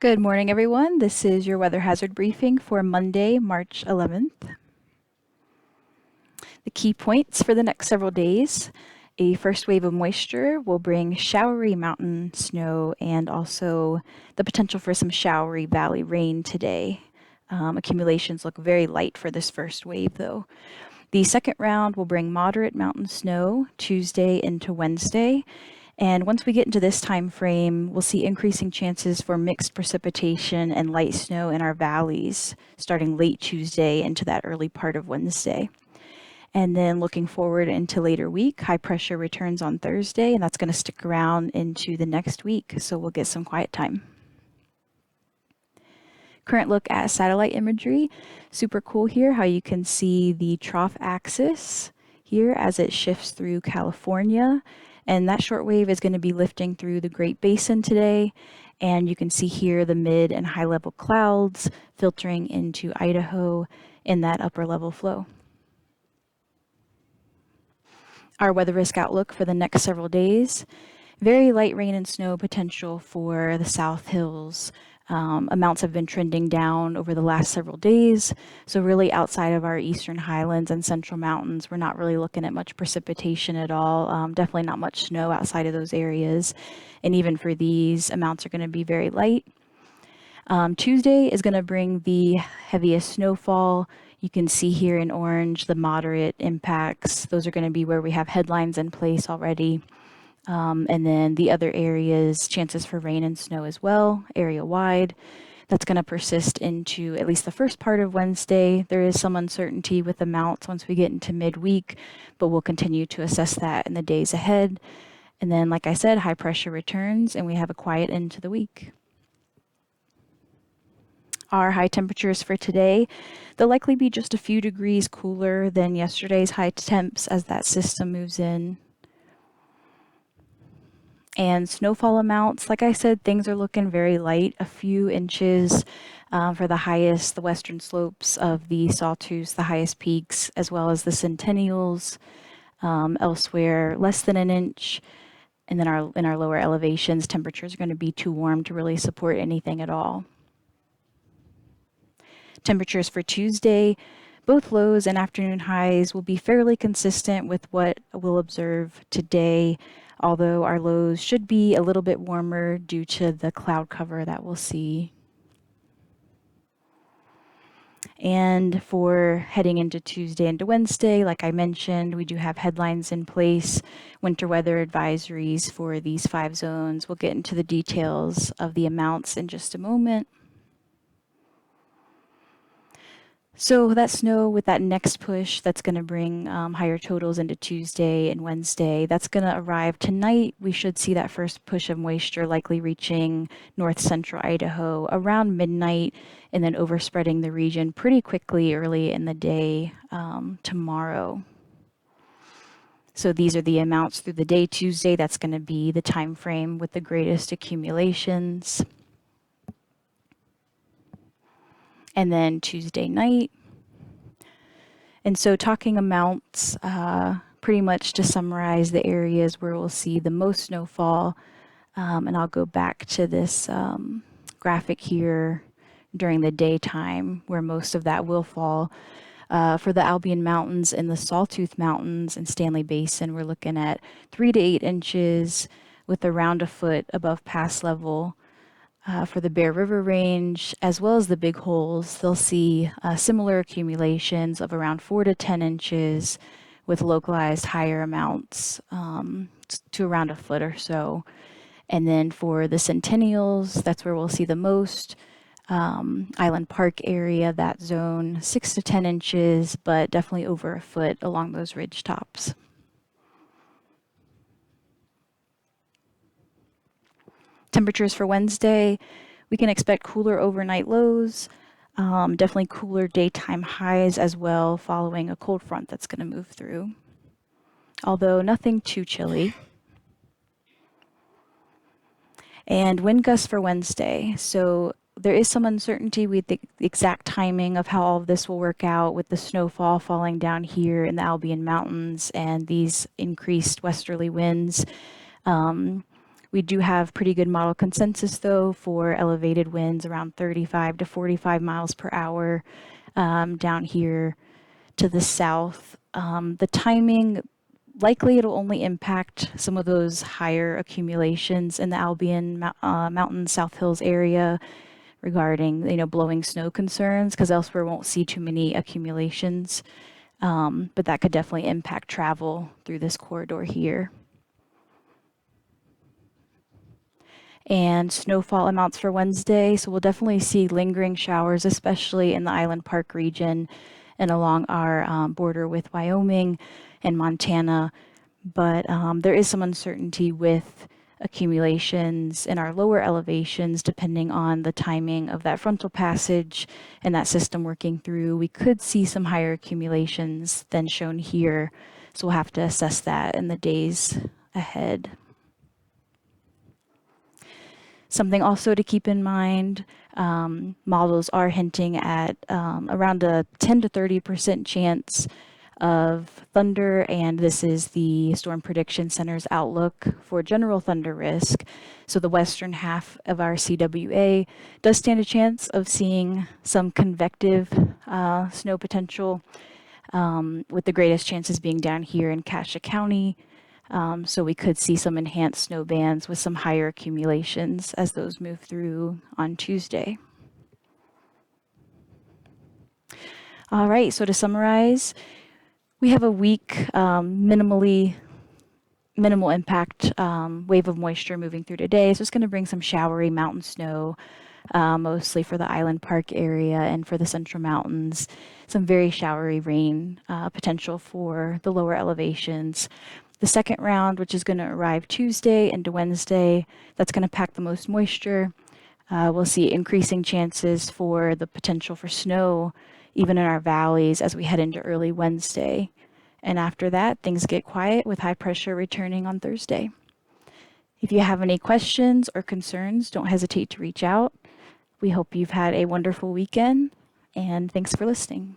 Good morning, everyone. This is your weather hazard briefing for Monday, March 11th. The key points for the next several days: a first wave of moisture will bring showery mountain snow and also the potential for some showery valley rain today. Accumulations look very light for this first wave, though. The second round will bring moderate mountain snow Tuesday into Wednesday. And once we get into this time frame, we'll see increasing chances for mixed precipitation and light snow in our valleys starting late Tuesday into that early part of Wednesday. And then looking forward into later week, high pressure returns on Thursday, and that's going to stick around into the next week. So we'll get some quiet time. Current look at satellite imagery. Super cool here how you can see the trough axis here as it shifts through California. And that shortwave is going to be lifting through the Great Basin today. And you can see here the mid and high level clouds filtering into Idaho in that upper level flow. Our weather risk outlook for the next several days: very light rain and snow potential for the South Hills. Amounts have been trending down over the last several days. So really outside of our eastern highlands and central mountains, we're not really looking at much precipitation at all. Definitely not much snow outside of those areas. And even for these, amounts are going to be very light. Tuesday is going to bring the heaviest snowfall. You can see here in orange the moderate impacts. Those are going to be where we have headlines in place already. And then the other areas, chances for rain and snow as well, area-wide. That's going to persist into at least the first part of Wednesday. There is some uncertainty with amounts once we get into midweek, but we'll continue to assess that in the days ahead. And then, like I said, high pressure returns and we have a quiet end to the week. Our high temperatures for today, they'll likely be just a few degrees cooler than yesterday's high temps as that system moves in. And snowfall amounts, like I said, things are looking very light, a few inches for the highest, the western slopes of the Sawtooths, the highest peaks, as well as the Centennials. Elsewhere, less than an inch. And then in our lower elevations, temperatures are going to be too warm to really support anything at all. Temperatures for Tuesday, both lows and afternoon highs will be fairly consistent with what we'll observe today, although our lows should be a little bit warmer due to the cloud cover that we'll see. And for heading into Tuesday into Wednesday, like I mentioned, we do have headlines in place, winter weather advisories for these 5 zones. We'll get into the details of the amounts in just a moment. So that snow with that next push, that's going to bring higher totals into Tuesday and Wednesday. That's going to arrive tonight. We should see that first push of moisture likely reaching north central Idaho around midnight and then overspreading the region pretty quickly early in the day tomorrow. So these are the amounts through the day Tuesday. That's going to be the time frame with the greatest accumulations. And then Tuesday night. And so talking amounts, pretty much to summarize the areas where we'll see the most snowfall, and I'll go back to this graphic here during the daytime where most of that will fall. For the Albion Mountains and the Sawtooth Mountains and Stanley Basin, we're looking at 3 to 8 inches with around a foot above pass level. For the Bear River Range, as well as the Big Holes, they'll see similar accumulations of around 4 to 10 inches with localized higher amounts to around a foot or so. And then for the Centennials, that's where we'll see the most. Island Park area, that zone, 6 to 10 inches, but definitely over a foot along those ridge tops. Temperatures for Wednesday, we can expect cooler overnight lows, definitely cooler daytime highs as well following a cold front that's going to move through, although nothing too chilly. And wind gusts for Wednesday. So there is some uncertainty with the exact timing of how all of this will work out with the snowfall falling down here in the Albion Mountains and these increased westerly winds. We do have pretty good model consensus, though, for elevated winds around 35 to 45 miles per hour down here to the south. The timing, likely it'll only impact some of those higher accumulations in the Albion Mountain South Hills area regarding, blowing snow concerns, because elsewhere won't see too many accumulations. But that could definitely impact travel through this corridor here. And snowfall amounts for Wednesday. So we'll definitely see lingering showers, especially in the Island Park region and along our border with Wyoming and Montana. But there is some uncertainty with accumulations in our lower elevations, depending on the timing of that frontal passage and that system working through. We could see some higher accumulations than shown here. So we'll have to assess that in the days ahead. Something also to keep in mind, models are hinting at around a 10 to 30% chance of thunder, and this is the Storm Prediction Center's outlook for general thunder risk. So the western half of our CWA does stand a chance of seeing some convective snow potential, with the greatest chances being down here in Cassia County. So we could see some enhanced snow bands with some higher accumulations as those move through on Tuesday. All right, so to summarize, we have a weak, minimal impact wave of moisture moving through today. So it's going to bring some showery mountain snow, mostly for the Island Park area and for the Central Mountains. Some very showery rain potential for the lower elevations. The second round, which is going to arrive Tuesday into Wednesday, that's going to pack the most moisture. We'll see increasing chances for the potential for snow, even in our valleys, as we head into early Wednesday. And after that, things get quiet with high pressure returning on Thursday. If you have any questions or concerns, don't hesitate to reach out. We hope you've had a wonderful weekend, and thanks for listening.